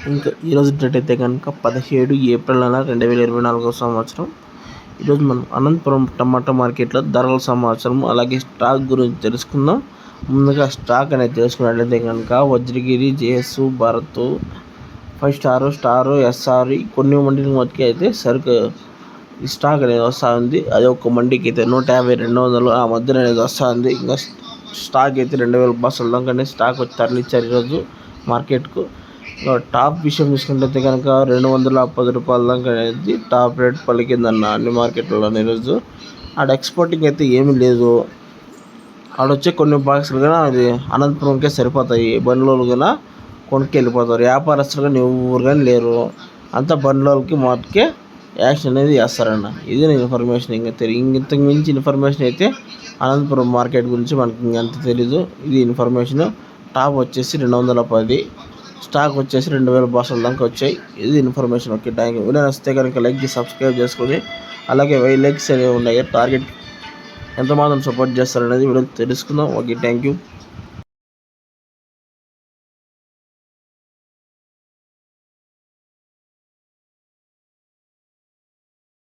ఇంకా ఈరోజు డేట్ అయితే కనుక 17 ఏప్రిల్ 2024 సంవత్సరం. ఈరోజు మనం అనంతపురం టమాటా మార్కెట్లో ధరల సమాచారం అలాగే స్టాక్ గురించి తెలుసుకుందాం. ముందుగా స్టాక్ అనేది తెలుసుకున్నట్లయితే కనుక Vajragiri, JS, Bharat, 5 star, SR కొన్ని మండీల మట్టుకు అయితే సరుకు ఈ స్టాక్ అనేది వస్తూ ఉంది. అది ఒక మండీకి అయితే 150-200 ఆ మధ్యన అనేది వస్తూ ఉంది. ఇంకా స్టాక్ అయితే 2000 బస్సుల దాకా స్టాక్ వచ్చి తరలిచ్చారు ఈరోజు మార్కెట్కు. టాప్ విషయం చూసుకుంటే కనుక 210 రూపాయల దాకా అనేది టాప్ రేట్ పలికిందన్న అన్ని మార్కెట్లలో ఈరోజు. ఆడ ఎక్స్పోర్టింగ్ అయితే ఏమీ లేదు. ఆడొచ్చే కొన్ని బాక్సులు కానీ అది అనంతపురంకే సరిపోతాయి. బండ్లోలు కానీ కొనుక్కి వెళ్ళిపోతారు. వ్యాపారస్తులు కానీ ఎవరు కానీ లేరు. అంతా బండ్లోకి మాటకే యాక్షన్ అనేది చేస్తారన్న. ఇది నేను ఇన్ఫర్మేషన్. ఇంతకు మించి ఇన్ఫర్మేషన్ అయితే అనంతపురం మార్కెట్ గురించి మనకి ఇంకంత తెలీదు. ఇది ఇన్ఫర్మేషన్. టాప్ వచ్చేసి 210, స్టాక్ వచ్చేసి 2000 బాక్సుల దాకా వచ్చాయి. ఇది information. Okay, thank you. Video వస్తే కనుక లైక్ చేసి సబ్స్క్రైబ్ చేసుకొని అలాగే 1000 లైక్స్ అనేవి ఉన్నాయి. టార్గెట్ ఎంతమాత్రం సపోర్ట్ చేస్తారనేది వీడియో తెలుసుకుందాం. Okay, thank you.